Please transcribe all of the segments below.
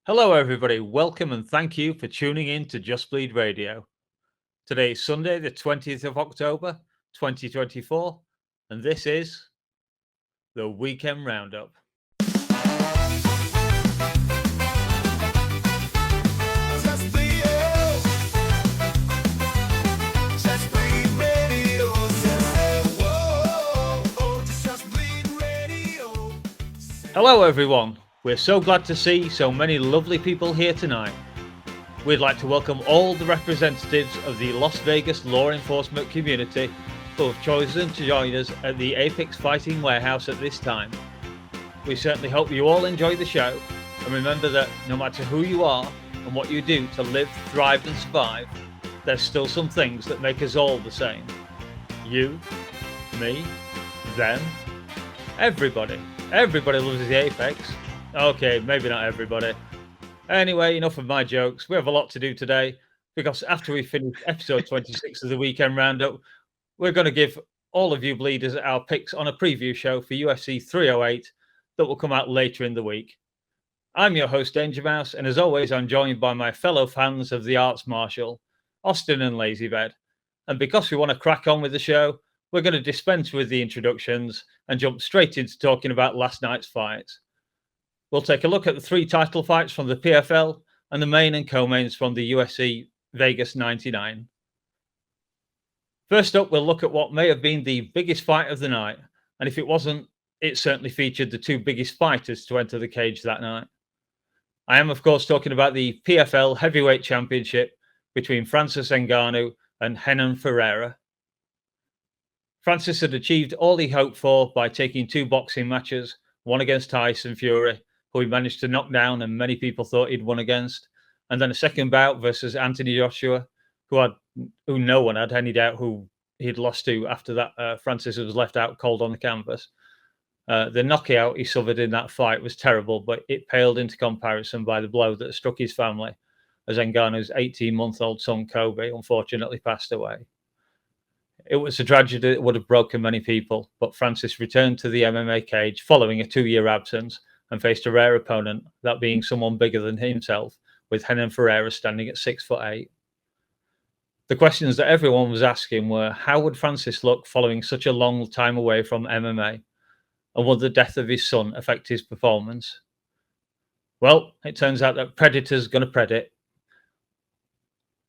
Hello, everybody. Welcome and thank you for tuning in to Just Bleed Radio. Today is Sunday, the 20th of October, 2024, and this is the Weekend Roundup. Hello, everyone. We're so glad to see so many lovely people here tonight. We'd like to welcome all the representatives of the Las Vegas law enforcement community who have chosen to join us at the Apex Fighting Warehouse at this time. We certainly hope you all enjoy the show, and remember that no matter who you are and what you do to live, thrive and survive, there's still some things that make us all the same. You, me, them, everybody. Everybody loves the Apex. Okay, maybe not everybody. Anyway, enough of my jokes. We have a lot to do today because after we finish episode 26 of the Weekend Roundup, we're going to give all of you bleeders our picks on a preview show for UFC 308 that will come out later in the week. I'm your host, Dangermouse, and as always, I'm joined by my fellow fans of the arts martial, Austin and Lazybed. And because we want to crack on with the show, we're going to dispense with the introductions and jump straight into talking about last night's fights. We'll take a look at the three title fights from the PFL and the main and co-mains from the UFC Vegas 99. First up, we'll look at what may have been the biggest fight of the night. And if it wasn't, it certainly featured the two biggest fighters to enter the cage that night. I am, of course, talking about the PFL Heavyweight Championship between Francis Ngannou and Renan Ferreira. Francis had achieved all he hoped for by taking two boxing matches, one against Tyson Fury, who he managed to knock down and many people thought he'd won against, and then a second bout versus Anthony Joshua, who no one had any doubt who he'd lost to after that. Francis was left out cold on the canvas. The knockout he suffered in that fight was terrible, but it paled into comparison by the blow that struck his family as Ngannou's 18-month-old son Kobe unfortunately passed away. It was a tragedy that would have broken many people, but Francis returned to the MMA cage following a 2-year absence and faced a rare opponent, that being someone bigger than himself, with Renan Ferreira standing at 6'8". The questions that everyone was asking were, how would Francis look following such a long time away from MMA? And would the death of his son affect his performance? Well, it turns out that Predator's going to Predat,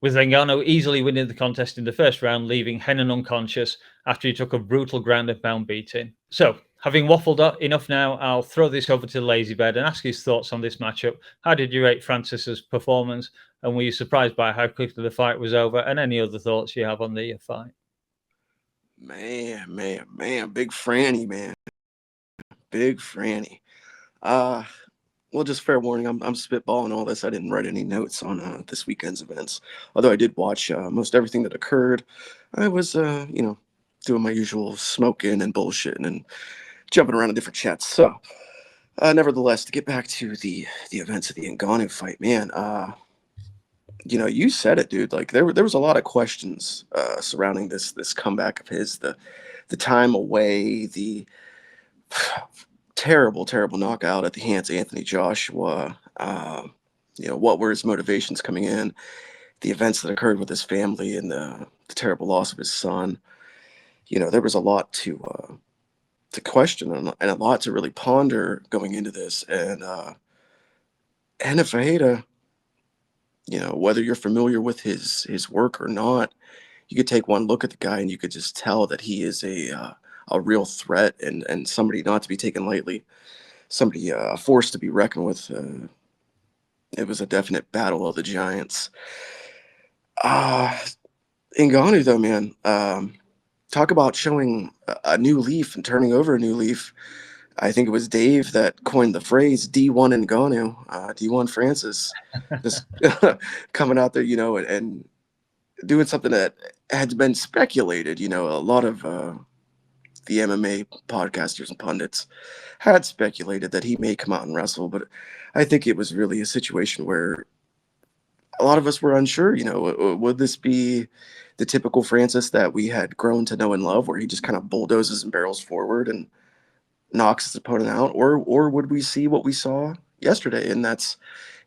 with Ngannou easily winning the contest in the first round, leaving Renan unconscious after he took a brutal ground and pound beating. So, having waffled enough now, I'll throw this over to Lazybed and ask his thoughts on this matchup. How did you rate Francis's performance? And were you surprised by how quickly the fight was over? And any other thoughts you have on the fight? Man. Big Franny, man. Big Franny. Well, just fair warning, I'm spitballing all this. I didn't write any notes on this weekend's events, although I did watch most everything that occurred. I was, doing my usual smoking and bullshitting and jumping around in different chats. So, nevertheless, to get back to the events of the Ngannou fight, man, you said it, dude. Like there was a lot of questions surrounding this comeback of his, the time away, the terrible knockout at the hands of Anthony Joshua. What were his motivations coming in? The events that occurred with his family and the terrible loss of his son. There was a lot to question and a lot to really ponder going into this. And Ferreira, whether you're familiar with his work or not, you could take one look at the guy and you could just tell that he is a real threat and somebody not to be taken lightly, somebody a force to be reckoned with. It was a definite battle of the giants. Ngannou, though, man, talk about showing a new leaf and turning over a new leaf. I think it was Dave that coined the phrase D1 Ngannou, D1 Francis, just coming out there, and doing something that had been speculated. A lot of the MMA podcasters and pundits had speculated that he may come out and wrestle, but I think it was really a situation where a lot of us were unsure, would this be the typical Francis that we had grown to know and love, where he just kind of bulldozes and barrels forward and knocks his opponent out, or would we see what we saw yesterday? And that's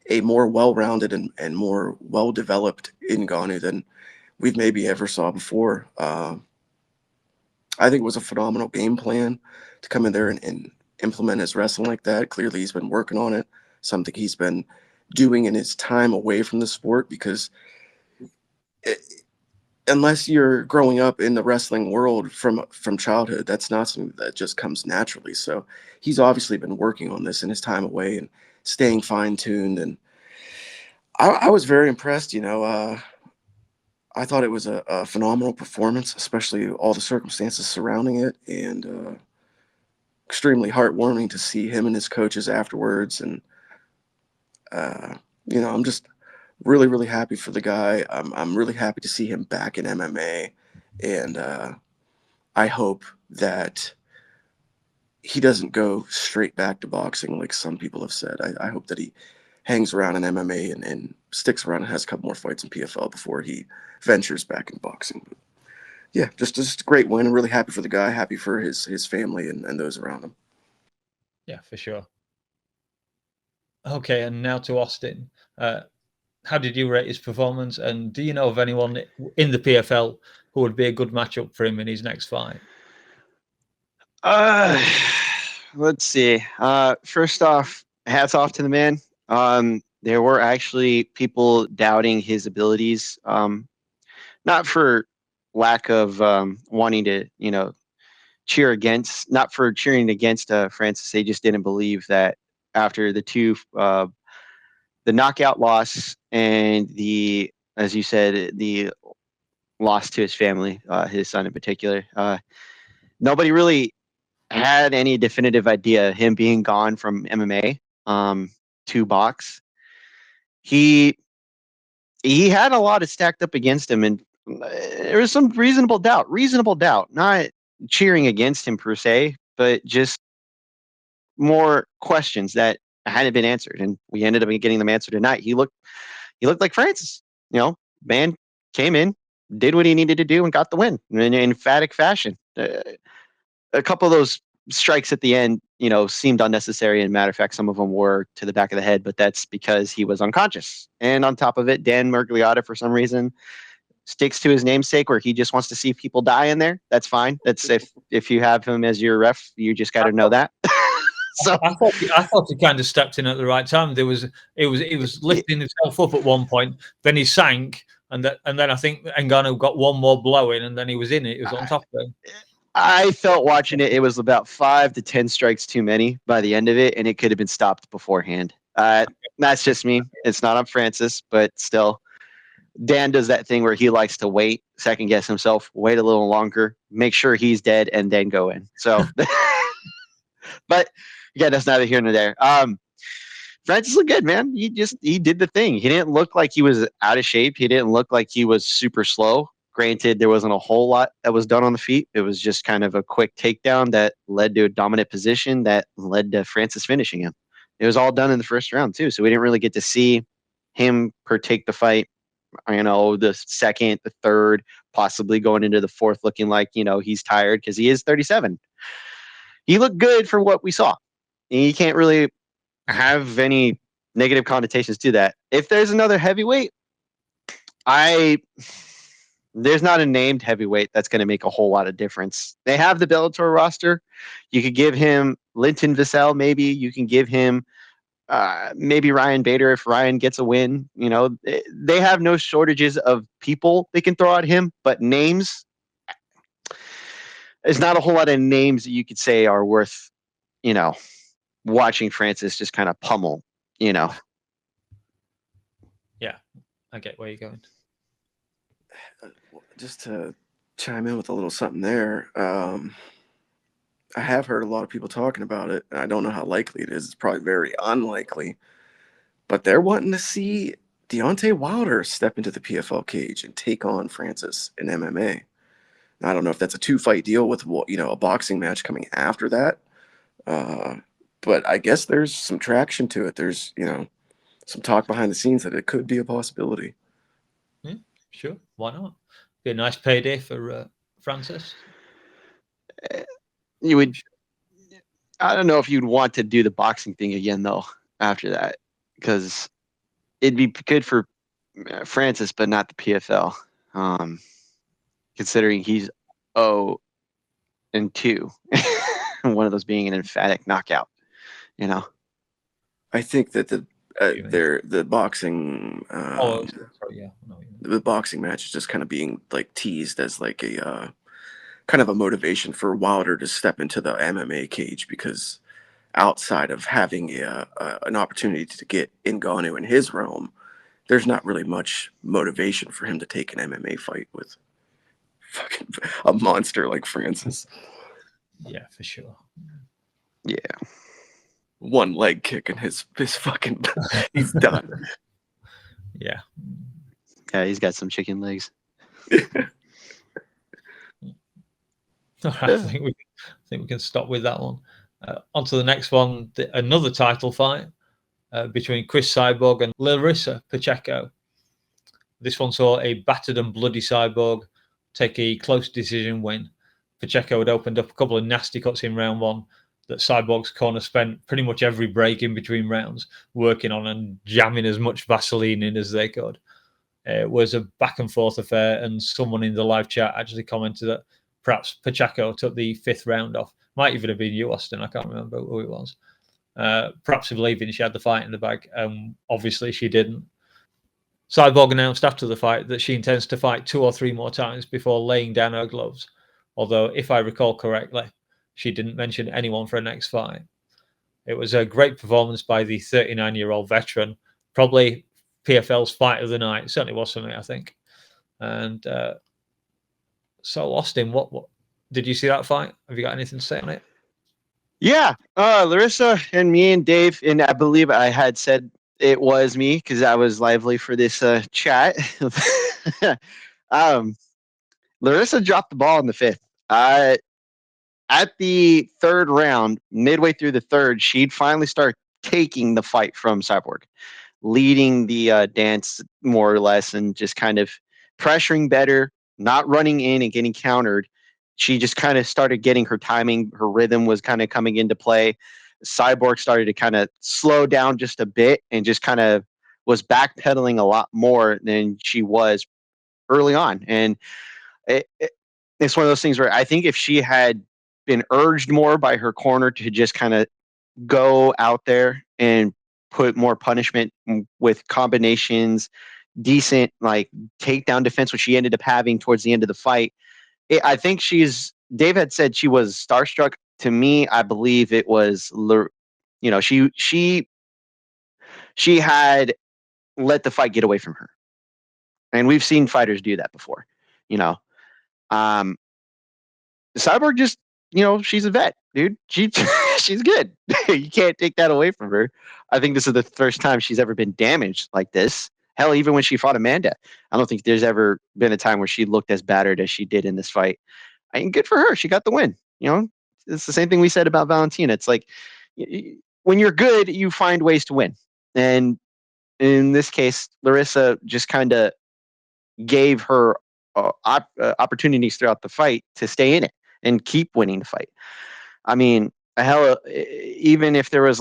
a more well-rounded and more well-developed Ngannou than we've maybe ever saw before. I think it was a phenomenal game plan to come in there and implement his wrestling like that. Clearly, he's been working on it, something he's been doing in his time away from the sport, because unless you're growing up in the wrestling world from childhood, that's not something that just comes naturally. So he's obviously been working on this in his time away and staying fine-tuned. And I was very impressed. I thought it was a phenomenal performance, especially all the circumstances surrounding it, and extremely heartwarming to see him and his coaches afterwards. And I'm just really, really happy for the guy. I'm really happy to see him back in MMA, and I hope that he doesn't go straight back to boxing like some people have said. I hope that he hangs around in MMA and sticks around and has a couple more fights in PFL before he ventures back in boxing. But yeah, just a great win. I'm really happy for the guy, happy for his family and those around him. Yeah, for sure. Okay, and now to Austin. How did you rate his performance? And do you know of anyone in the PFL who would be a good matchup for him in his next fight? Let's see. First off, hats off to the man. There were actually people doubting his abilities, not for lack of wanting to, cheer against, not for cheering against Francis. They just didn't believe that after the knockout loss and as you said, the loss to his family, his son in particular, nobody really had any definitive idea him being gone from MMA to box. He had a lot of stacked up against him, and there was some reasonable doubt, not cheering against him per se, but just more questions that hadn't been answered, and we ended up getting them answered tonight. He looked like Francis. Man came in, did what he needed to do, and got the win in emphatic fashion. A couple of those strikes at the end, seemed unnecessary. And matter of fact, some of them were to the back of the head, but that's because he was unconscious. And on top of it, Dan Mergliotta, for some reason, sticks to his namesake where he just wants to see people die in there. That's fine. That's if you have him as your ref, you just got to know that. So I thought he kind of stepped in at the right time. He was lifting himself up at one point, then he sank, and then I think Ngannou got one more blow in, and then he was in it. He was on top of him. I felt watching it was about 5 to 10 strikes too many by the end of it, and it could have been stopped beforehand. That's just me. It's not on Francis, but still, Dan does that thing where he likes to wait, second guess himself, wait a little longer, make sure he's dead, and then go in. So, but yeah, that's neither here nor there. Francis looked good, man. He did the thing. He didn't look like he was out of shape. He didn't look like he was super slow. Granted, there wasn't a whole lot that was done on the feet. It was just kind of a quick takedown that led to a dominant position that led to Francis finishing him. It was all done in the first round, too. So we didn't really get to see him partake the fight, the second, the third, possibly going into the fourth looking like, he's tired because he is 37. He looked good for what we saw. And you can't really have any negative connotations to that. If there's another heavyweight, there's not a named heavyweight that's going to make a whole lot of difference. They have the Bellator roster. You could give him Linton Vassell, maybe. You can give him maybe Ryan Bader if Ryan gets a win. They have no shortages of people they can throw at him, but names, there's not a whole lot of names that you could say are worth, watching Francis just kind of pummel, Yeah, I get where you're going. Just to chime in with a little something there, I have heard a lot of people talking about it. I don't know how likely it is. It's probably very unlikely, but they're wanting to see Deontay Wilder step into the PFL cage and take on Francis in MMA. I don't know if that's a 2-fight deal with a boxing match coming after that, but I guess there's some traction to it. There's some talk behind the scenes that it could be a possibility. Yeah, sure. Why not? Be a nice payday for Francis. You would. I don't know if you'd want to do the boxing thing again though after that, because it'd be good for Francis, but not the PFL. Considering he's 0-2, one of those being an emphatic knockout. You know. I think that the boxing the boxing match is just kind of being like teased as like a kind of a motivation for Wilder to step into the MMA cage, because outside of having an opportunity to get Ngannou in his realm, there's not really much motivation for him to take an MMA fight with fucking a monster like Francis. Yeah, for sure. Yeah. One leg kick and his fucking he's done. Yeah. Yeah, he's got some chicken legs. I think we can stop with that one. On to the next one, another title fight between Cris Cyborg and Larissa Pacheco. This one saw a battered and bloody Cyborg take a close decision win. Pacheco had opened up a couple of nasty cuts in round one that Cyborg's corner spent pretty much every break in between rounds working on and jamming as much Vaseline in as they could. It was a back and forth affair, and someone in the live chat actually commented that perhaps Pacheco took the 5th round off. Might even have been you, Austin. I can't remember who it was. Perhaps believing she had the fight in the bag. Obviously, she didn't. Cyborg announced after the fight that she intends to fight 2 or 3 more times before laying down her gloves. Although, if I recall correctly, she didn't mention anyone for her next fight. It was a great performance by the 39-year-old veteran. Probably PFL's fight of the night. It certainly was for me, I think. And so, Austin, what did you see that fight? Have you got anything to say on it? Yeah, Larissa and me and Dave, and I believe I had said it was me because I was lively for this chat. Larissa dropped the ball in the 5th. At the 3rd round, midway through the 3rd, she'd finally start taking the fight from Cyborg, leading the dance more or less, and just kind of pressuring better, not running in and getting countered. She just kind of started getting her timing, her rhythm was kind of coming into play. Cyborg started to kind of slow down just a bit and just kind of was backpedaling a lot more than she was early on. And it's one of those things where I think if she had been urged more by her corner to just kind of go out there and put more punishment with combinations, decent like takedown defense, which she ended up having towards the end of the fight. I think Dave had said she was starstruck. To me, I believe it was, she had let the fight get away from her. And we've seen fighters do that before, Cyborg just, she's a vet, dude. She's good. You can't take that away from her. I think this is the first time she's ever been damaged like this. Hell, even when she fought Amanda, I don't think there's ever been a time where she looked as battered as she did in this fight. I mean, good for her. She got the win. It's the same thing we said about Valentina. It's like when you're good, you find ways to win. And in this case, Larissa just kind of gave her opportunities throughout the fight to stay in it and keep winning the fight. I mean, hell, even if there was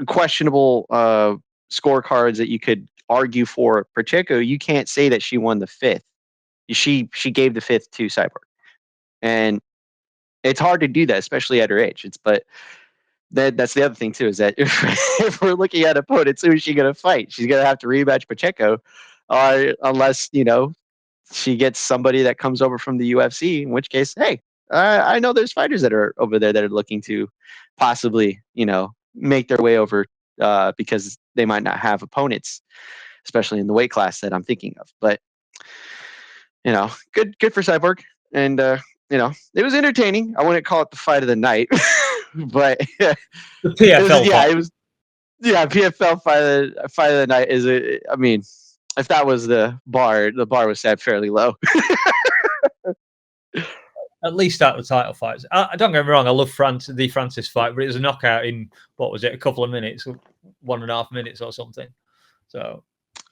questionable scorecards that you could argue for Pacheco, you can't say that she won the 5th. She gave the 5th to Cyborg, and it's hard to do that, especially at her age. That's the other thing too, is that if we're looking at opponents, who is she going to fight? She's going to have to rematch Pacheco, unless she gets somebody that comes over from the UFC. In which case, hey, I know there's fighters that are over there that are looking to possibly make their way over because they might not have opponents, especially in the weight class that I'm thinking of. But good for Cyborg, and it was entertaining. I wouldn't call it the fight of the night, but the PFL fight. It was PFL fight of the night is I mean, if that was the bar was set fairly low. At least at the title fights. Don't get me wrong, I love the Francis fight, but it was a knockout in, what was it, a couple of minutes, 1.5 minutes or something. So,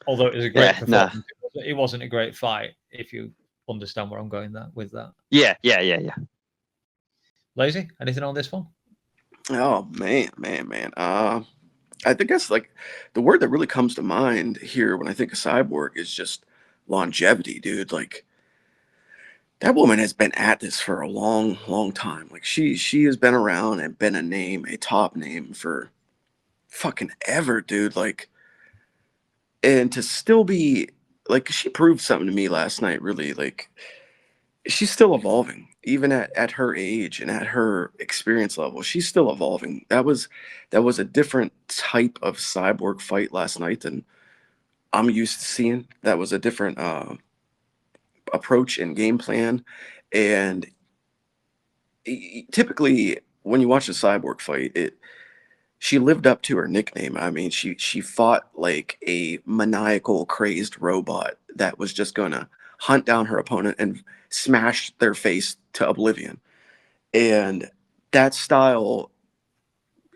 although it was a great performance, it wasn't a great fight, if you understand where I'm going with that. Yeah. Lazy, anything on this one? Oh man. I think that's like the word that really comes to mind here when I think of Cyborg is just longevity, dude. Like that woman has been at this for a long, long time. Like she has been around and been a name, a top name for fucking ever, dude. Like, and to still be like, she proved something to me last night. Really, like she's still evolving, even at her age and at her experience level. She's still evolving. That was a different type of Cyborg fight last night than I'm used to seeing. That was a different approach and game plan. And typically, when you watch a Cyborg fight, she lived up to her nickname. I mean, she fought like a maniacal, crazed robot that was just gonna hunt down her opponent and smash their face to oblivion. And that style,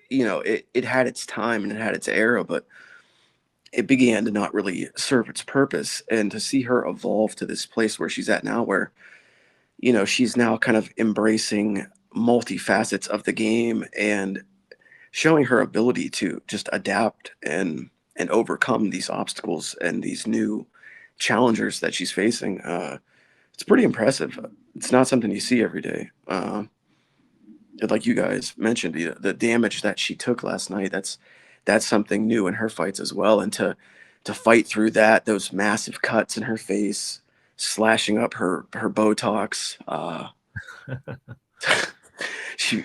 it had its time and it had its era, but it began to not really serve its purpose. And to see her evolve to this place where she's at now, where she's now kind of embracing multifacets of the game and showing her ability to just adapt and overcome these obstacles and these new challengers that she's facing. It's pretty impressive. It's not something you see every day. Like you guys mentioned, the damage that she took last night, that's something new in her fights as well. And to fight through that, those massive cuts in her face, slashing up her Botox, she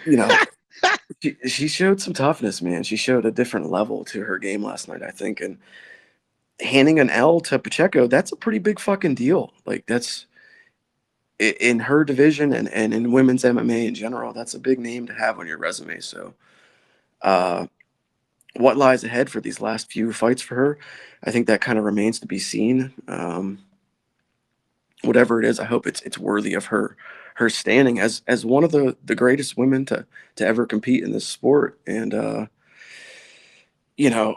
she showed some toughness, man. She showed a different level to her game last night, I think. And handing an L to Pacheco, that's a pretty big fucking deal. Like that's in her division and in women's MMA in general, that's a big name to have on your resume. So uh what lies ahead for these last few fights for her, I think that kind of remains to be seen. Whatever it is, I hope it's worthy of her standing as one of the greatest women to ever compete in this sport. And you know,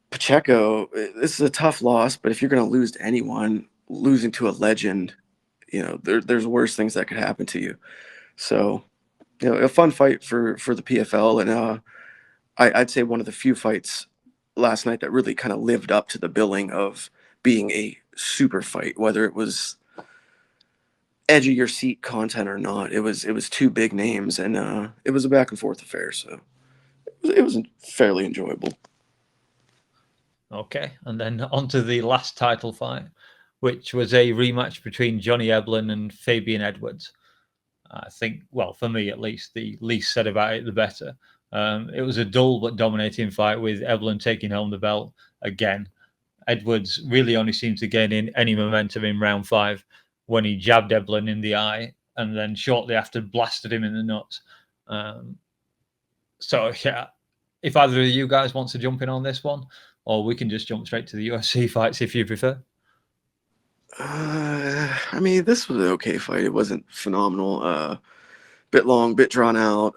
Pacheco, this is a tough loss, but if you're going to lose to anyone, losing to a legend, there's worse things that could happen to you. So, a fun fight for the PFL, and I'd say one of the few fights last night that really kind of lived up to the billing of being a super fight, whether it was edge of your seat content or not. It was two big names, and it was a back and forth affair. So it was fairly enjoyable. Okay, and then on to the last title fight, which was a rematch between Johnny Eblen and Fabian Edwards. I think, well, for me at least, the least said about it, the better. It was a dull but dominating fight with Eblen taking home the belt again. Edwards really only seemed to gain in any momentum in round 5 when he jabbed Eblen in the eye and then shortly after blasted him in the nuts. So, yeah, if either of you guys wants to jump in on this one, or we can just jump straight to the UFC fights if you prefer. I mean, this was an okay fight. It wasn't phenomenal. Bit long, bit drawn out.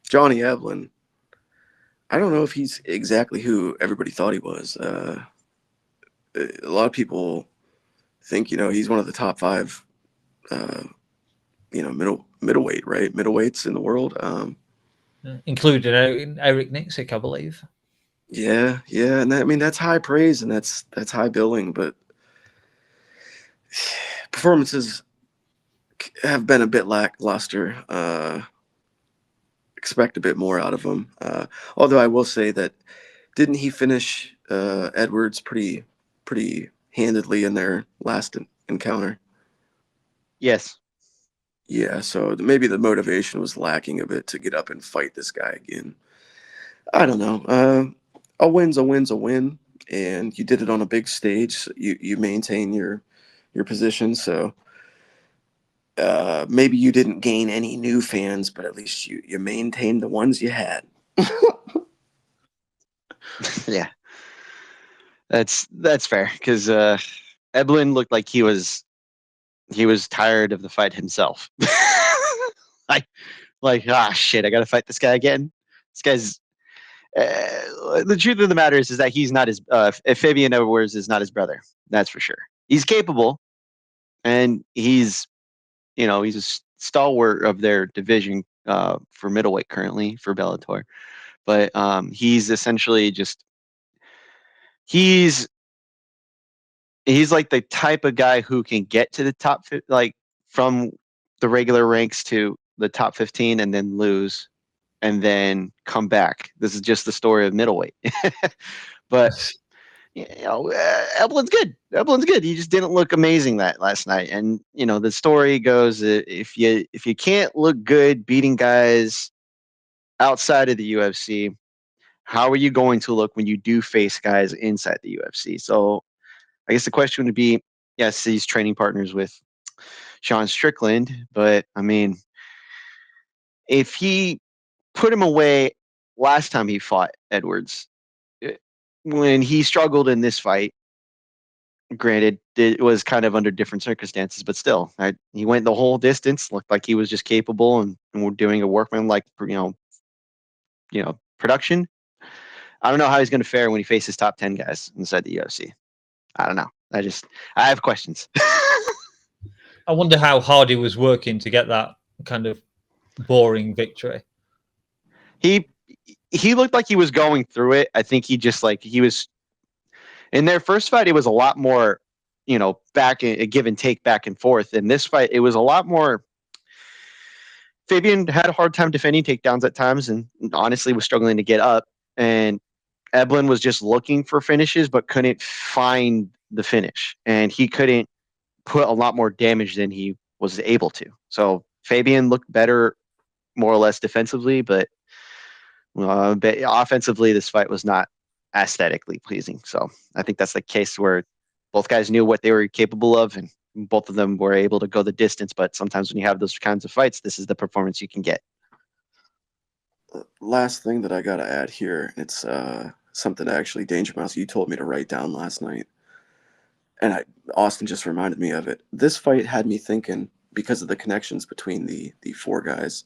Johnny Eblen, I don't know if he's exactly who everybody thought he was. A lot of people think he's one of the top 5, middleweight, right? Middleweights in the world. Including Eric Nixick, I believe. Yeah, and I mean that's high praise and that's high billing, but performances have been a bit lackluster. Expect a bit more out of him. Although I will say that didn't he finish Edwards pretty handedly in their last encounter? Yes. Yeah, so maybe the motivation was lacking a bit to get up and fight this guy again. I don't know. A win's a win, and you did it on a big stage. So you maintain your position. So maybe you didn't gain any new fans, but at least you maintained the ones you had. Yeah, that's fair because Eblen looked like he was tired of the fight himself. like shit, I got to fight this guy again. This guy's the truth of the matter is that he's not his Fabian Edwards is not his brother. That's for sure. He's capable, and he's a stalwart of their division for middleweight currently for Bellator. but he's essentially just he's like the type of guy who can get to the top, like from the regular ranks to the top 15 and then lose and then come back. This is just the story of middleweight. But Eblen's good. Eblen's good. He just didn't look amazing that last night. And the story goes that if you can't look good beating guys outside of the UFC, how are you going to look when you do face guys inside the UFC? So I guess the question would be, yes, he's training partners with Sean Strickland, but I mean, if he put him away last time he fought Edwards, when he struggled in this fight, granted, it was kind of under different circumstances, but still, he went the whole distance, looked like he was just capable and we're doing a workman like, production. I don't know how he's going to fare when he faces top 10 guys inside the UFC. I don't know. I have questions. I wonder how hard he was working to get that kind of boring victory. He looked like he was going through it. I think he was in their first fight. It was a lot more, back a give and take back and forth. In this fight, it was a lot more. Fabian had a hard time defending takedowns at times, and honestly was struggling to get up. And Eblen was just looking for finishes, but couldn't find the finish, and he couldn't put a lot more damage than he was able to. So Fabian looked better, more or less defensively, but offensively, this fight was not aesthetically pleasing. So I think that's the case where both guys knew what they were capable of, and both of them were able to go the distance. But sometimes when you have those kinds of fights, this is the performance you can get. Last thing that I got to add here, it's something actually, Dangermouse, you told me to write down last night. And Austin just reminded me of it. This fight had me thinking, because of the connections between the four guys,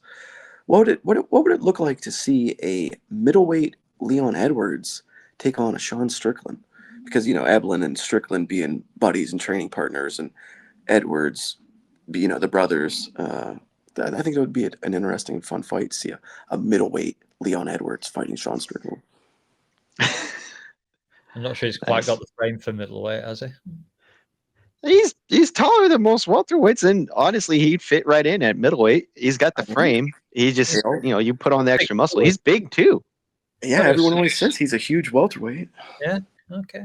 what would it look like to see a middleweight Leon Edwards take on a Sean Strickland? Because, Eblen and Strickland being buddies and training partners, and Edwards, the brothers. I think it would be an interesting, fun fight to see a middleweight Leon Edwards fighting Sean Strickland. I'm not sure he's quite got the frame for middleweight, has he? He's taller than most welterweights, and honestly, he'd fit right in at middleweight. He's got the frame. He just, you put on the extra muscle. He's big too. Yeah, everyone always says he's a huge welterweight. Yeah, okay.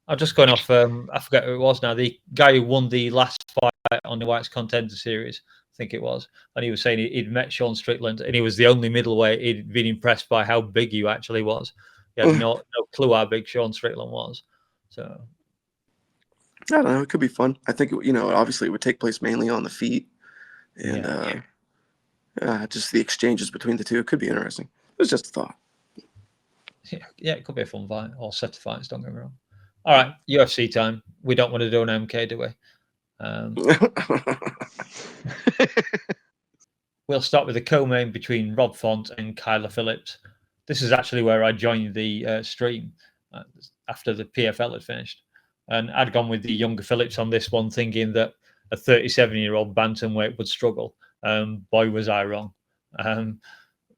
I'm just going off, I forget who it was now, the guy who won the last fight on the White's Contender Series, I think it was, and he was saying he'd met Sean Strickland, and he was the only middleweight he'd been impressed by how big he actually was. He had no clue how big Sean Strickland was. So I don't know. It could be fun. I think, obviously it would take place mainly on the feet, and just the exchanges between the two. It could be interesting. It was just a thought. Yeah, it could be a fun fight, or set of fights, don't get me wrong. All right, UFC time. We don't want to do an MK, do we? We'll start with the co-main between Rob Font and Kyler Phillips. This is actually where I joined the stream after the PFL had finished. And I'd gone with the younger Phillips on this one, thinking that a 37-year-old bantamweight would struggle. Boy, was I wrong.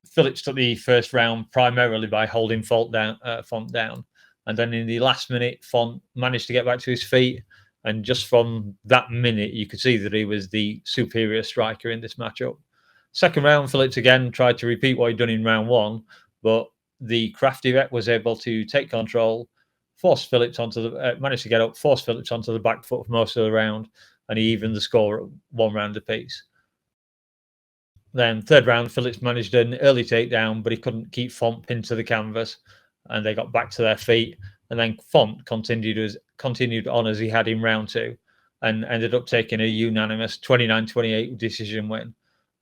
Phillips took the first round primarily by holding Font down. And then in the last minute, Font managed to get back to his feet. And just from that minute, you could see that he was the superior striker in this matchup. Second round, Phillips again tried to repeat what he'd done in round one, but the crafty vet was able to take control, managed to get up, force Phillips onto the back foot for most of the round, and he evened the score at 1 round apiece. Then third round, Phillips managed an early takedown, but he couldn't keep Font pinned to the canvas, and they got back to their feet. And then Font continued on as he had in round two, and ended up taking a unanimous 29-28 decision win.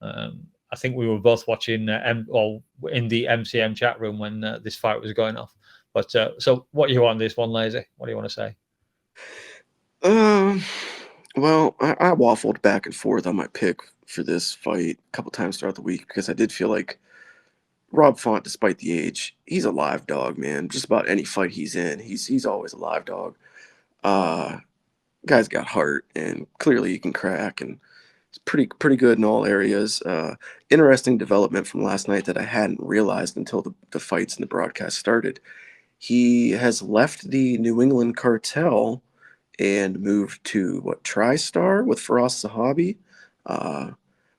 I think we were both watching in the MCM chat room when this fight was going off. But so what are you on this one, Lazy? What do you want to say? Well, I waffled back and forth on my pick for this fight a couple times throughout the week, because I did feel like Rob Font, despite the age, he's a live dog, man. Just about any fight he's in, he's always a live dog. Guy's got heart, and clearly he can crack, and pretty good in all areas. Interesting development from last night that I hadn't realized until the fights and the broadcast started. He has left the New England cartel and moved to TriStar with Faraz Sahabi,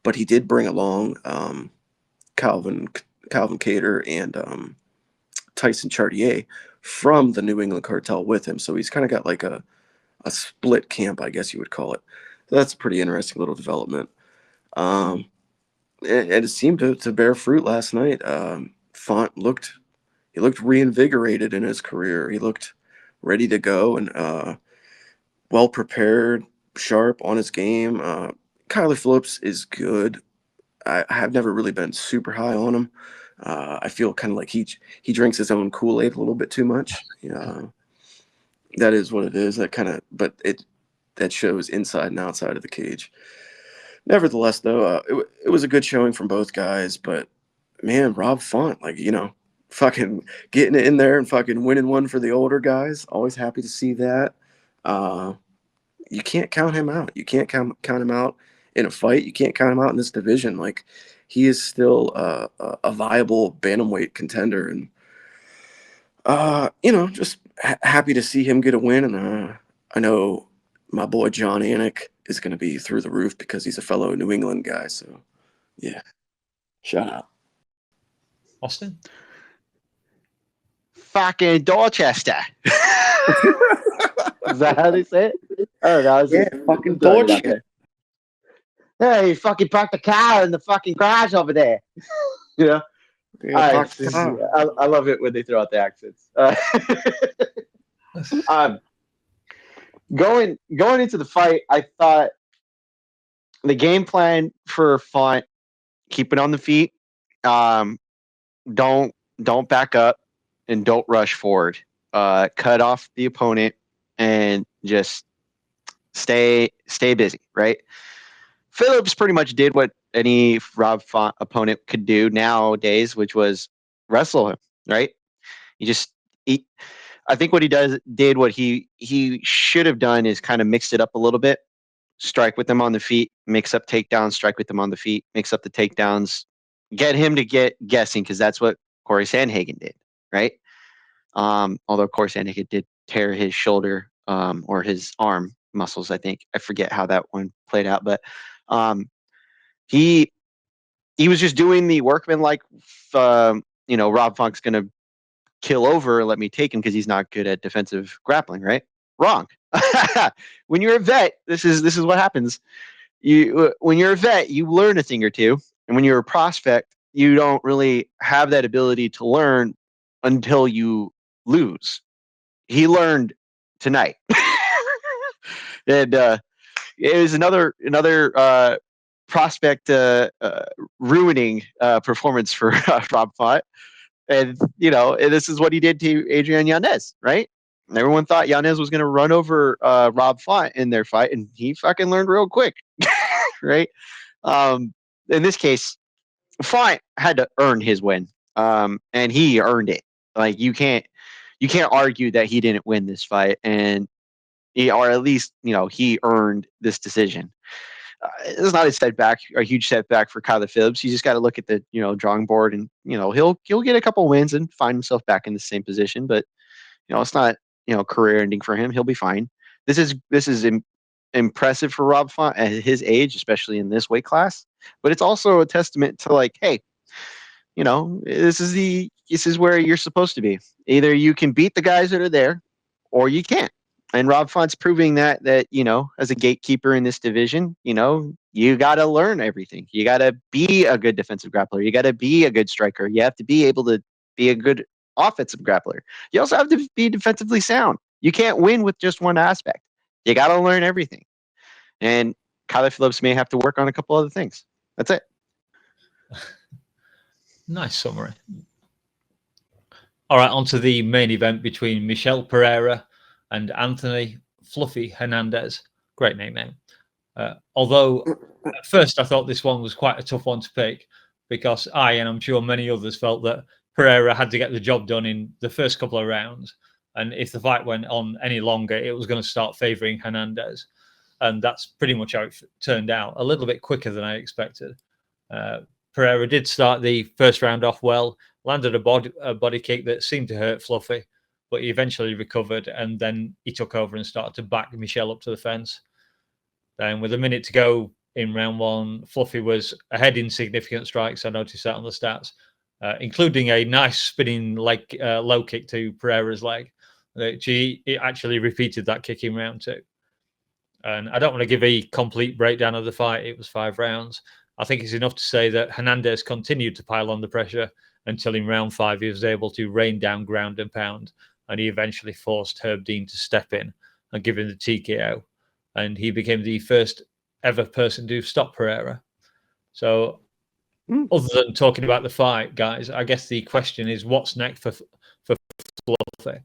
but he did bring along Calvin Cater and Tyson Chartier from the New England cartel with him. So he's kind of got like a split camp, I guess you would call it. So that's a pretty interesting little development. And it seemed to bear fruit last night. Font looked reinvigorated in his career. He looked ready to go and well prepared, sharp on his game. Kyler Phillips is good. I have never really been super high on him. I feel kind of like he drinks his own Kool-Aid a little bit too much. That is what it is. That shows inside and outside of the cage. Nevertheless, though, it was a good showing from both guys. But man, Rob Font, fucking getting it in there and fucking winning one for the older guys. Always happy to see that. You can't count him out. You can't count him out in a fight. You can't count him out in this division. He is still a viable bantamweight contender, and just happy to see him get a win. And I know my boy John Anik is going to be through the roof because he's a fellow New England guy. So, yeah, shout out. Austin? Fucking Dorchester. Is that how they say it? I don't know. Yeah, fucking Dorchester. Hey, you fucking parked the car in the fucking garage over there. Yeah. I love it when they throw out the accents. Going into the fight, I thought the game plan for Font, keep it on the feet. Don't back up and don't rush forward. Cut off the opponent and just stay busy, right? Phillips pretty much did what any Rob Font opponent could do nowadays, which was wrestle him, right? I think what he did what he should have done is kind of mixed it up a little bit. Strike with them on the feet, mix up takedowns, strike with them on the feet, mix up the takedowns, get him to get guessing, because that's what Corey Sandhagen did, right? Although Corey Sandhagen did tear his shoulder or his arm muscles, I think. I forget how that one played out, but he was just doing the workman like, Rob Funk's going to kill over, let me take him because he's not good at defensive grappling, right? Wrong. When you're a vet, this is what happens. When you're a vet, you learn a thing or two, and when you're a prospect, you don't really have that ability to learn until you lose. He learned tonight, and it was another prospect ruining performance for Rob Font. And, this is what he did to Adrian Yanez, right? And everyone thought Yanez was going to run over Rob Font in their fight, and he fucking learned real quick, right? In this case, Font had to earn his win, and he earned it. You can't argue that he didn't win this fight, and or at least he earned this decision. It's not a huge setback for Kyler Phillips. You just got to look at the drawing board, and he'll get a couple wins and find himself back in the same position. But it's not career ending for him. He'll be fine. This is impressive for Rob Font at his age, especially in this weight class. But it's also a testament to hey, this is where you're supposed to be. Either you can beat the guys that are there, or you can't. And Rob Font's proving that as a gatekeeper in this division, you got to learn everything. You got to be a good defensive grappler. You got to be a good striker. You have to be able to be a good offensive grappler. You also have to be defensively sound. You can't win with just one aspect. You got to learn everything. And Kyler Phillips may have to work on a couple other things. That's it. Nice summary. All right, on to the main event between Michel Pereira and Anthony Fluffy Hernandez. Great nickname. Although at first I thought this one was quite a tough one to pick, because and I'm sure many others, felt that Pereira had to get the job done in the first couple of rounds. And if the fight went on any longer, it was going to start favouring Hernandez. And that's pretty much how it turned out, a little bit quicker than I expected. Pereira did start the first round off well, landed a body kick that seemed to hurt Fluffy, but he eventually recovered, and then he took over and started to back Michel up to the fence. Then with a minute to go in round one, Fluffy was ahead in significant strikes. I noticed that on the stats, including a nice spinning low kick to Pereira's leg. He actually repeated that kick in round two. And I don't want to give a complete breakdown of the fight. It was 5 rounds. I think it's enough to say that Hernandez continued to pile on the pressure until in round 5 he was able to rain down ground and pound, and he eventually forced Herb Dean to step in and give him the TKO. And he became the first ever person to stop Pereira. So other than talking about the fight, guys, I guess the question is what's next for Fluffy?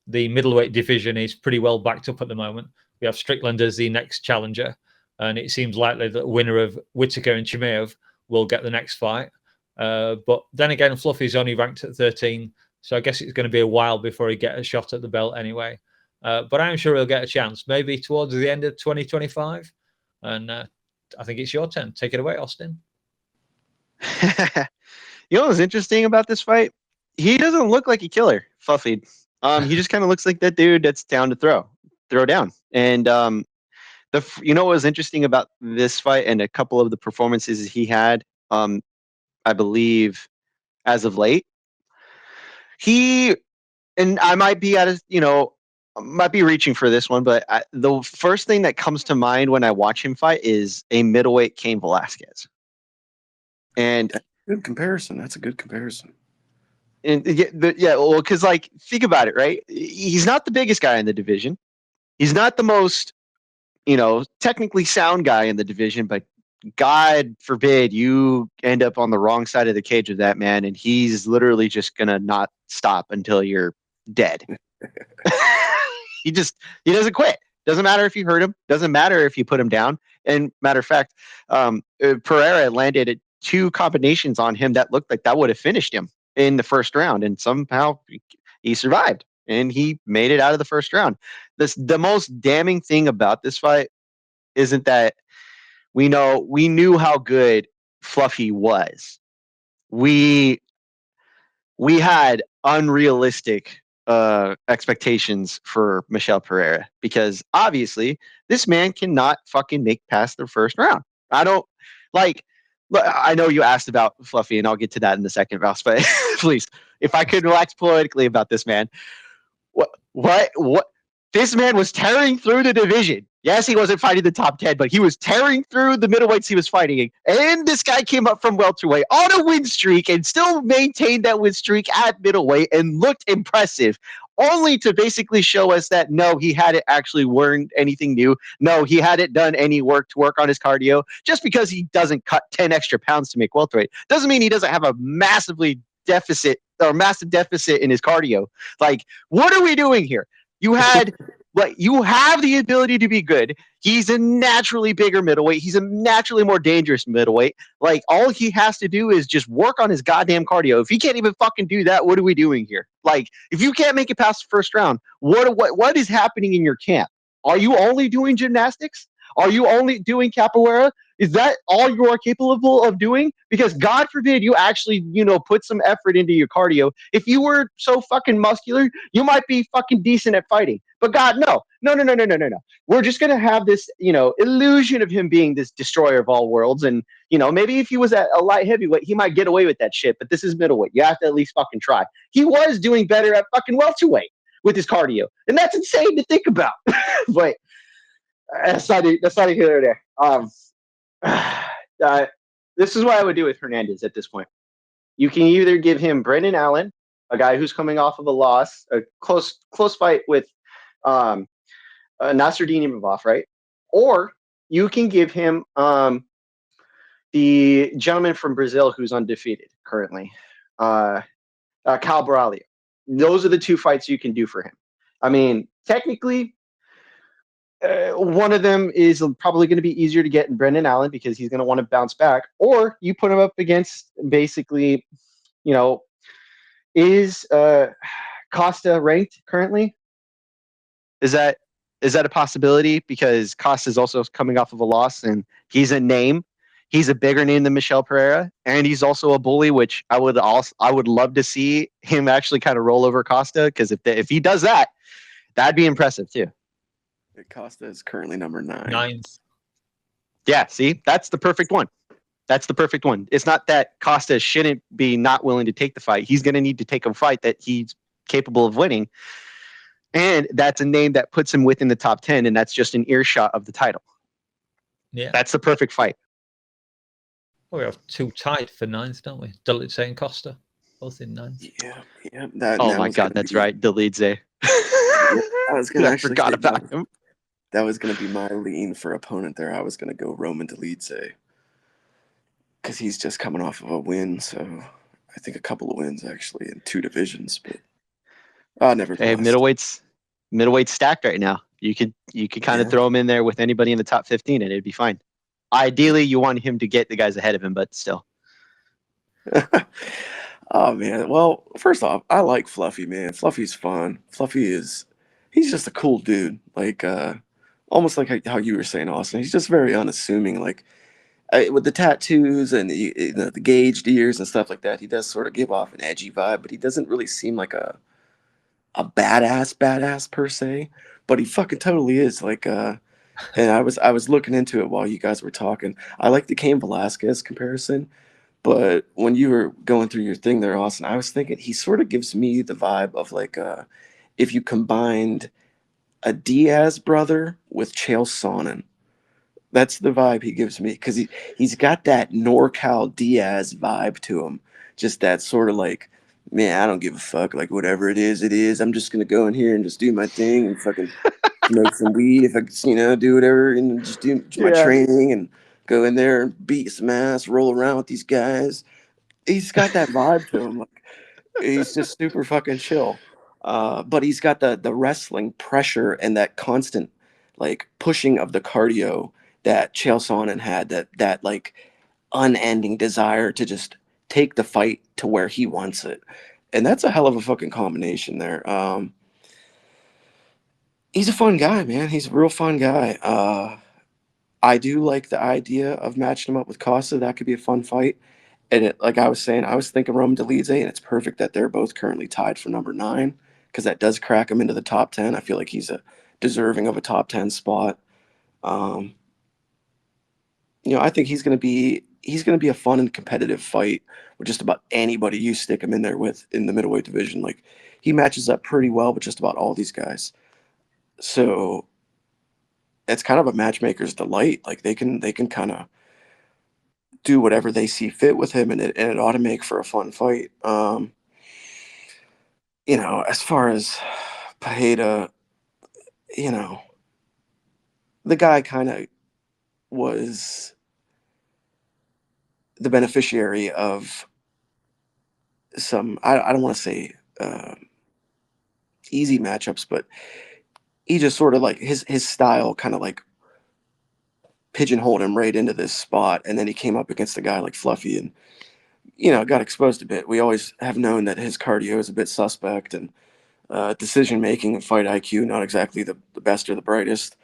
The middleweight division is pretty well backed up at the moment. We have Strickland as the next challenger, and it seems likely that the winner of Whittaker and Chimaev will get the next fight. But then again, Fluffy's only ranked at 13, so I guess it's going to be a while before he gets a shot at the belt anyway. But I'm sure he'll get a chance, maybe towards the end of 2025. And I think it's your turn. Take it away, Austin. You know what's interesting about this fight? He doesn't look like a killer, Fluffy. He just kind of looks like that dude that's down to throw down. And you know what was interesting about this fight and a couple of the performances he had, I believe, as of late, and I might be might be reaching for this one, but the first thing that comes to mind when I watch him fight is a middleweight Cain Velasquez. And good comparison. That's a good comparison. And well, because like think about it, right? He's not the biggest guy in the division. He's not the most, technically sound guy in the division, but God forbid you end up on the wrong side of the cage with that man, and he's literally just gonna not stop until you're dead. He doesn't quit. Doesn't matter if you hurt him. Doesn't matter if you put him down. And matter of fact, Pereira landed 2 combinations on him that looked like that would have finished him in the first round, and somehow he survived and he made it out of the first round. The most damning thing about this fight isn't that we knew how good Fluffy was. We had unrealistic expectations for Michel Pereira because obviously this man cannot fucking make past the first round. I know you asked about Fluffy, and I'll get to that in the second, Ross, but please, if I could relax politically about this man. What? This man was tearing through the division. Yes, he wasn't fighting the top 10, but he was tearing through the middleweights he was fighting. And this guy came up from welterweight on a win streak and still maintained that win streak at middleweight and looked impressive, only to basically show us that no, he hadn't actually learned anything new. No, he hadn't done any work to work on his cardio. Just because he doesn't cut 10 extra pounds to make welterweight doesn't mean he doesn't have a massive deficit in his cardio. Like, what are we doing here? You have the ability to be good. He's a naturally bigger middleweight. He's a naturally more dangerous middleweight. Like, all he has to do is just work on his goddamn cardio. If he can't even fucking do that, what are we doing here? Like, if you can't make it past the first round, what is happening in your camp? Are you only doing gymnastics? Are you only doing capoeira? Is that all you are capable of doing? Because God forbid you actually, put some effort into your cardio. If you were so fucking muscular, you might be fucking decent at fighting. But God, no. We're just going to have this, illusion of him being this destroyer of all worlds. And, maybe if he was at a light heavyweight, he might get away with that shit. But this is middleweight. You have to at least fucking try. He was doing better at fucking welterweight with his cardio. And that's insane to think about. But that's not here or there. This is what I would do with Hernandez at this point. You can either give him Brendan Allen, a guy who's coming off of a loss, a close fight with Nasruddin Imavov, right? Or you can give him the gentleman from Brazil who's undefeated currently, Cal Baralho. Those are the 2 fights you can do for him. I mean, technically, one of them is probably going to be easier to get in Brendan Allen because he's going to want to bounce back. Or you put him up against basically, is Costa ranked currently? Is that Is that a possibility? Because Costa's also coming off of a loss, and he's a name. He's a bigger name than Michel Pereira, and he's also a bully, which I would love to see him actually kind of roll over Costa, because if he does that, that'd be impressive too. Costa is currently number 9. Ninth. Yeah, see, that's the perfect one. That's the perfect one. It's not that Costa shouldn't be not willing to take the fight. He's going to need to take a fight that he's capable of winning. And that's a name that puts him within the top 10, and that's just an earshot of the title. Yeah. That's the perfect fight. Well, we have 2 tied for 9th, don't we? Dulitze and Costa, both in 9th. Yeah. Oh my God, that's right. Dulitze. I forgot about him. That was going to be my lean for opponent there. I was going to go Roman Dulitze because he's just coming off of a win. So I think a couple of wins actually in 2 divisions. But nevertheless, hey, middleweight's stacked right now. You could kind of throw him in there with anybody in the top 15, and it'd be fine. Ideally, you want him to get the guys ahead of him, but still. Oh man. Well, first off, I like Fluffy, man. Fluffy's fun. He's just a cool dude. Like almost like how you were saying, Austin. He's just very unassuming. Like with the tattoos and the gauged ears and stuff like that, he does sort of give off an edgy vibe, but he doesn't really seem like a badass per se. But he fucking totally is. Like and I was looking into it while you guys were talking. I like the Cain Velasquez comparison. But when you were going through your thing there, Austin, I was thinking he sort of gives me the vibe of like if you combined a Diaz brother with Chael Sonnen. That's the vibe he gives me because he's got that NorCal Diaz vibe to him. Just that sort of like, man, I don't give a fuck. Like whatever it is, it is. I'm just gonna go in here and just do my thing and fucking smoke some weed if I do whatever and just do my training and go in there and beat some ass, roll around with these guys. He's got that vibe to him. Like, he's just super fucking chill. But he's got the wrestling pressure and that constant like pushing of the cardio that Chael Sonnen had, that like unending desire to just take the fight to where he wants it. And that's a hell of a fucking combination there. He's a fun guy, man. He's a real fun guy. I do like the idea of matching him up with Costa. That could be a fun fight. And like I was saying, I was thinking Roman Dulitze, and it's perfect that they're both currently tied for number 9 because that does crack him into the top 10. I feel like he's deserving of a top 10 spot. I think he's going to be a fun and competitive fight with just about anybody you stick him in there with in the middleweight division. Like he matches up pretty well with just about all these guys. So it's kind of a matchmaker's delight. Like they can kind of do whatever they see fit with him, and it ought to make for a fun fight. As far as Pereira, the guy kind of was the beneficiary of some, I don't want to say easy matchups, but he just sort of like his style kind of like pigeonholed him right into this spot. And then he came up against a guy like Fluffy and, got exposed a bit. We always have known that his cardio is a bit suspect and decision-making and fight IQ, not exactly the best or the brightest,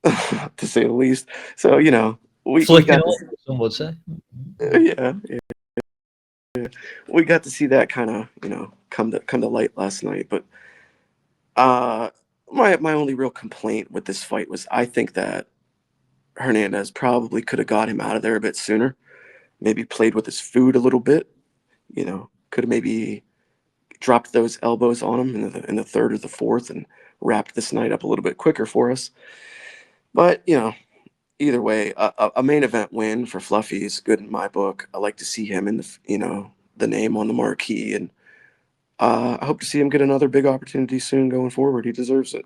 to say the least. So, we got some would say. Yeah. We got to see that kind of, come to light last night. But my only real complaint with this fight was I think that Hernandez probably could have got him out of there a bit sooner. Maybe played with his food a little bit. Could have maybe dropped those elbows on him in the third or the fourth and wrapped this night up a little bit quicker for us. But, either way, a main event win for Fluffy is good in my book. I like to see him in the name on the marquee, and I hope to see him get another big opportunity soon going forward. He deserves it.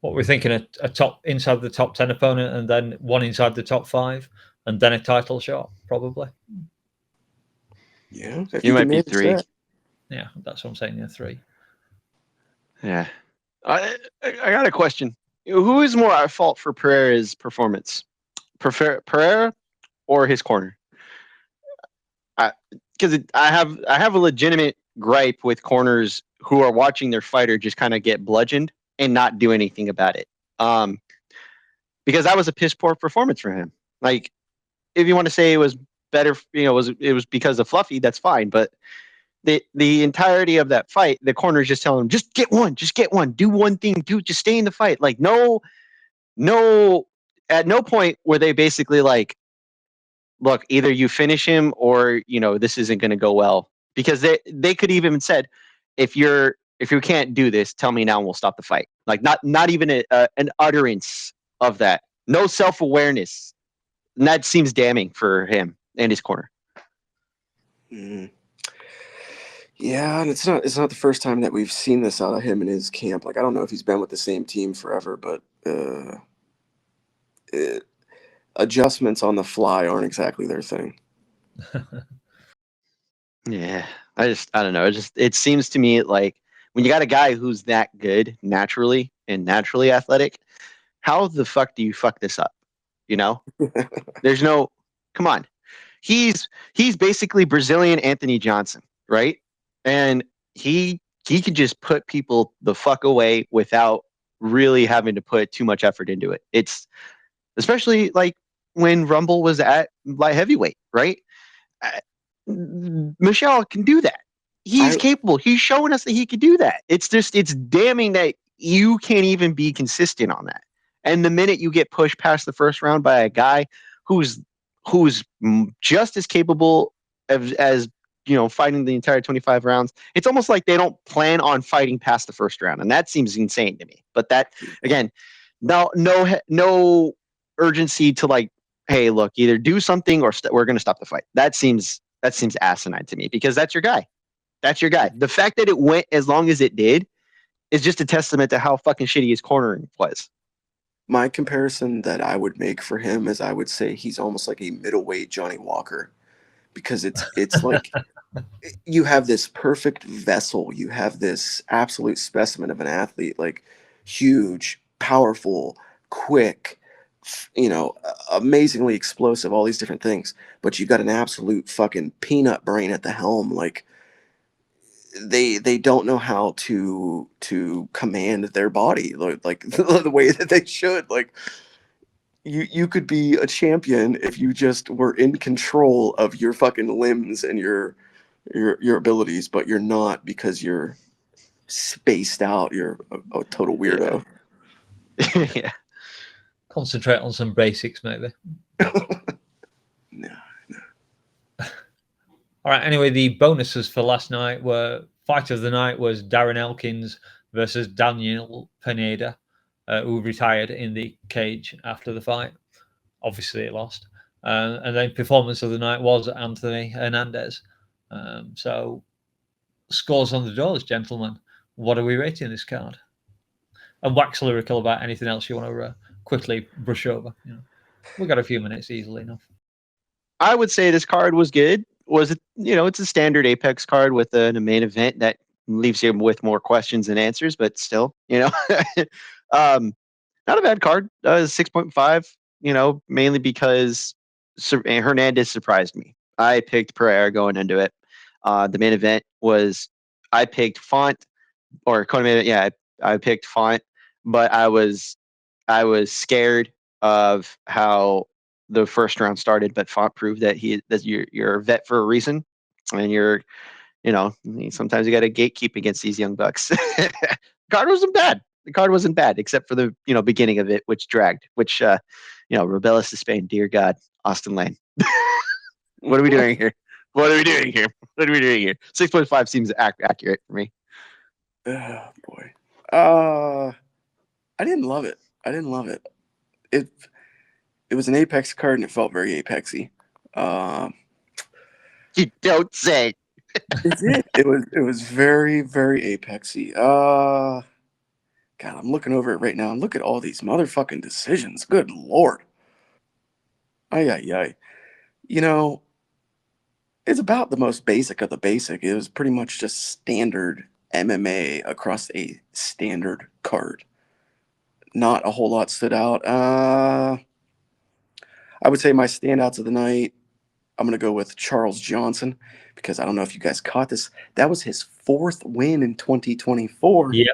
What we're thinking, a top inside the top 10 opponent, and then one inside the top 5, and then a title shot, probably. Yeah, you might be 3. That. Yeah, that's what I'm saying. 3. Yeah, I got a question. Who is more at fault for Pereira's performance? Pereira or his corner? Because I have a legitimate gripe with corners who are watching their fighter just kind of get bludgeoned and not do anything about it. Because that was a piss poor performance for him. Like, if you want to say it was better, it was because of Fluffy, that's fine. But the entirety of that fight, the corner is just telling him, just get one, do one thing, just stay in the fight. Like, no, at no point were they basically like, look, either you finish him or this isn't going to go well. Because they could even said, if you can't do this, tell me now and we'll stop the fight. Like, not even an utterance of that. No self-awareness. And that seems damning for him and his corner. Mm. Yeah, and it's not the first time that we've seen this out of him in his camp. Like, I don't know if he's been with the same team forever, but adjustments on the fly aren't exactly their thing. Yeah, I don't know. It seems to me like when you got a guy who's that good naturally and naturally athletic, how the fuck do you fuck this up? There's no, come on. He's basically Brazilian Anthony Johnson, right? And he can just put people the fuck away without really having to put too much effort into it. It's especially like when Rumble was at light heavyweight, right? Michel can do that. He's capable. He's showing us that he can do that. It's damning that you can't even be consistent on that. And the minute you get pushed past the first round by a guy who's just as capable as fighting the entire 25 rounds, it's almost like they don't plan on fighting past the first round, and that seems insane to me. But that, again, no urgency to like, hey, look, either do something or we're going to stop the fight. That seems asinine to me, because that's your guy. That's your guy. The fact that it went as long as it did is just a testament to how fucking shitty his cornering was. My comparison that I would make for him is I would say he's almost like a middleweight Johnny Walker, because it's like you have this perfect vessel. You have this absolute specimen of an athlete, like huge, powerful, quick, amazingly explosive, all these different things. But you got an absolute fucking peanut brain at the helm. Like, they don't know how to command their body like the way that they should. Like, you could be a champion if you just were in control of your fucking limbs and your abilities, but you're not, because you're spaced out. You're a total weirdo. Yeah. Concentrate on some basics, maybe. No. All right. Anyway, the bonuses for last night were fight of the night was Darren Elkins versus Daniel Pineda, who retired in the cage after the fight. Obviously, it lost. And then performance of the night was Anthony Hernandez. So, scores on the doors, gentlemen. What are we rating this card? And wax lyrical about anything else you want to quickly brush over. We've got a few minutes, easily enough. I would say this card was good. It's a standard Apex card with a main event that leaves you with more questions than answers, but still, not a bad card. 6.5, mainly because Hernandez surprised me. I picked Pereira going into it. The main event was, I picked Font, or co-main. Yeah, I picked Font, but I was scared of how the first round started, but Font proved that you're a vet for a reason, and you're, sometimes you got to gatekeep against these young bucks. The card wasn't bad, except for the beginning of it, which dragged. Which Rebellis to Spain, dear God, Austin Lane. What are we doing here? 6.5 seems accurate for me. Oh boy. I didn't love it. It was an Apex card, and it felt very Apexy. You don't say. It did. It was very, very Apexy. God, I'm looking over it right now, and look at all these motherfucking decisions. Good Lord. Ay. It's about the most basic of the basic. It was pretty much just standard MMA across a standard card. Not a whole lot stood out. I would say my standouts of the night, I'm going to go with Charles Johnson, because I don't know if you guys caught this. That was his 4th win in 2024. Yeah.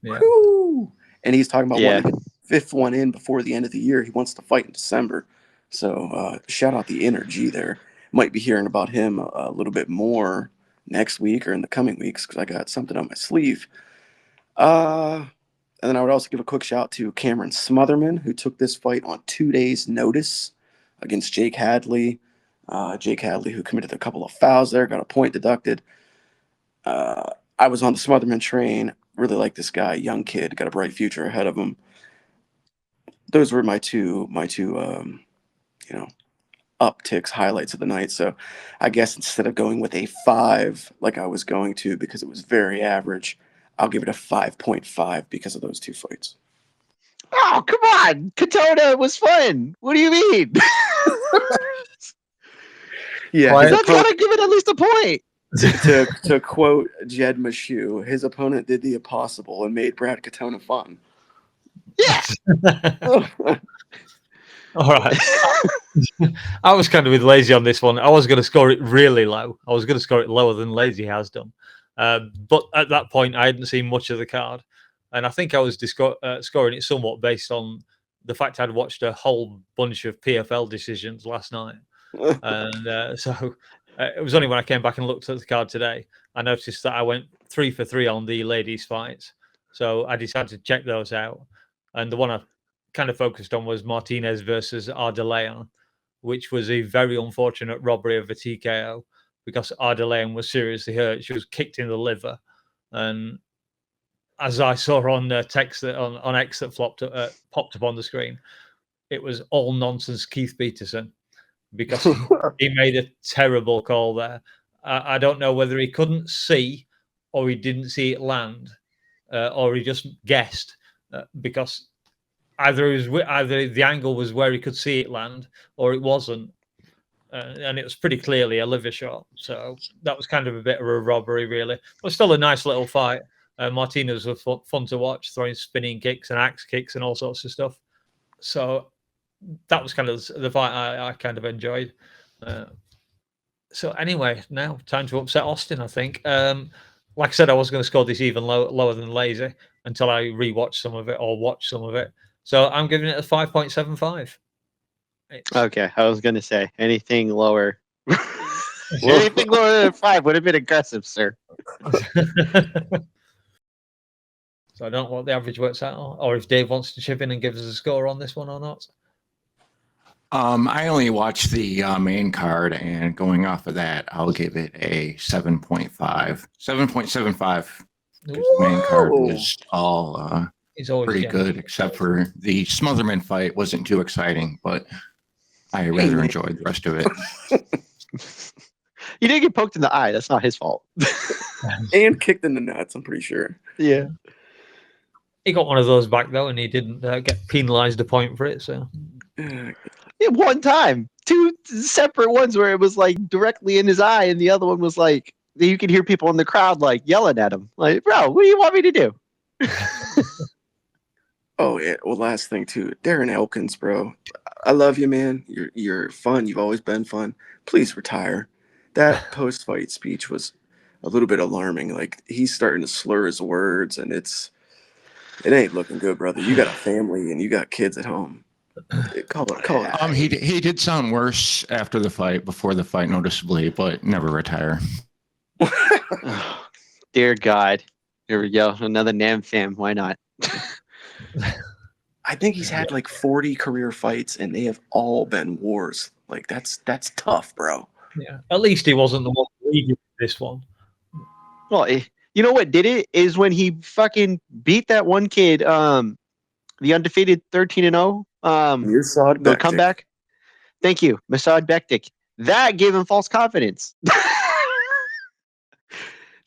Woo! and he's talking about Yeah. wanting to get the 5th one in before the end of the year. He wants to fight in December. So shout out the energy there. Might be hearing about him a little bit more next week or in the coming weeks because I got something on my sleeve. And then I would also give a quick shout to Cameron Smotherman, who took this fight on 2 days' notice against Jake Hadley. Jake Hadley, who committed a couple of fouls there, got a point deducted. I was on the Smotherman train. Really like this guy, young kid, got a bright future ahead of him. Those were my two upticks, highlights of the night. So I guess instead of going with a 5 like I was going to because it was very average, I'll give it a 5.5 because of those 2 fights. Oh, come on. Katona was fun. What do you mean? Yeah, That's gotta give it at least a point. to quote Jed Mashu, his opponent did the impossible and made Brad Katona fun. Yeah. All right. I was kind of with Lazy on this one. I was going to score it really low. I was going to score it lower than Lazy has done. But at that point, I hadn't seen much of the card. And I think I was scoring it somewhat based on the fact I'd watched a whole bunch of PFL decisions last night. And so it was only when I came back and looked at the card today, I noticed that I went 3 for 3 on the ladies' fights. So I decided to check those out. And the one I kind of focused on was Martinez versus Ardeleon, which was a very unfortunate robbery of a TKO because Ardeleon was seriously hurt. She was kicked in the liver. And as I saw on text on X that popped up on the screen, it was all nonsense Keith Peterson because he made a terrible call there. I don't know whether he couldn't see or he didn't see it land or he just guessed because either the angle was where he could see it land or it wasn't. And it was pretty clearly a liver shot. So that was kind of a bit of a robbery, really. But still a nice little fight. Martinez was fun to watch, throwing spinning kicks and axe kicks and all sorts of stuff. So that was kind of the fight I kind of enjoyed. So anyway, now time to upset Austin, I think. Like I said, I was going to score this even lower than Lazy until I rewatched some of it or watched some of it. So I'm giving it a 5.75. Okay, I was going to say anything lower. Anything lower than 5 would have been aggressive, sir. So I don't know what the average works out, or if Dave wants to chip in and give us a score on this one or not. I only watched the main card, and going off of that, I'll give it a 7.5. 7.75. The main card was all pretty good, except for the Smotherman fight wasn't too exciting, but I rather enjoyed the rest of it. He didn't get poked in the eye. That's not his fault. And kicked in the nuts, I'm pretty sure. Yeah. He got one of those back, though, and he didn't get penalized a point for it. So, Yeah, one time. 2 separate ones where it was like directly in his eye, and the other one was like, you could hear people in the crowd like yelling at him. Like, bro, what do you want me to do? Oh, yeah. Well, last thing, too. Darren Elkins, bro. I love you, man. You're fun. You've always been fun. Please retire. That post-fight speech was a little bit alarming. Like, he's starting to slur his words, and it ain't looking good, brother. You got a family, and you got kids at home. Call it. He did sound worse after the fight, before the fight, noticeably, but never retire. Oh, dear God. Here we go. Another Nam fam. Why not? I think he's had like 40 career fights, and they have all been wars. Like, that's tough, bro. yeah, at least he wasn't the one leading this one. Well, you know what did it is when he fucking beat that one kid, the undefeated 13-0. Mirsad The Bektic. comeback. Thank you, Masad Bektik. That gave him false confidence.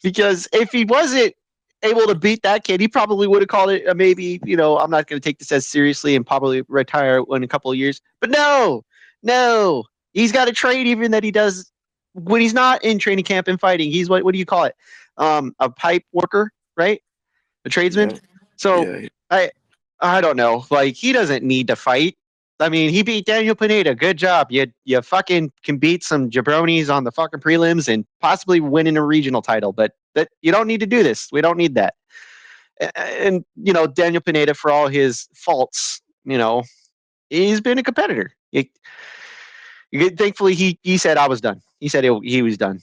Because if he wasn't able to beat that kid, he probably would have called it maybe, I'm not going to take this as seriously and probably retire in a couple of years. But no, he's got a trade even that he does when he's not in training camp and fighting. He's what do you call it? A pipe worker, right? A tradesman. Yeah. So Yeah. I don't know. Like, he doesn't need to fight. I mean, he beat Daniel Pineda. Good job. You fucking can beat some jabronis on the fucking prelims and possibly win in a regional title. But that you don't need to do this. We don't need that. And Daniel Pineda, for all his faults, he's been a competitor. Thankfully, he said I was done. He said he was done.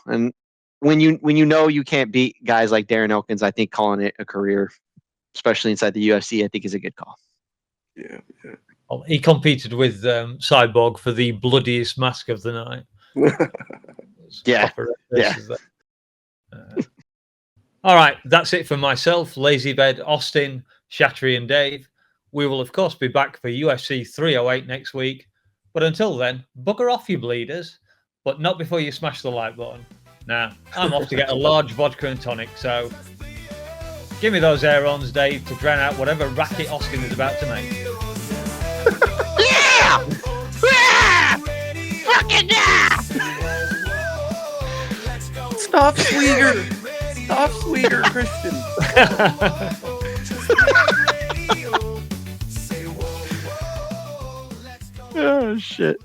And when you can't beat guys like Darren Elkins, I think calling it a career, especially inside the UFC, I think is a good call. Yeah. Well, he competed with Cyborg for the bloodiest mask of the night. Yeah. All right, that's it for myself, Lazybed, Austin, Shattery, and Dave. We will, of course, be back for UFC 308 next week. But until then, bugger off, you bleeders. But not before you smash the like button. Now, I'm off to get a large vodka and tonic, so give me those air-ons, Dave, to drown out whatever racket Austin is about to make. Yeah! Fucking yeah! Stop Sweeger! Stop Sweeger, Christian! Oh, shit.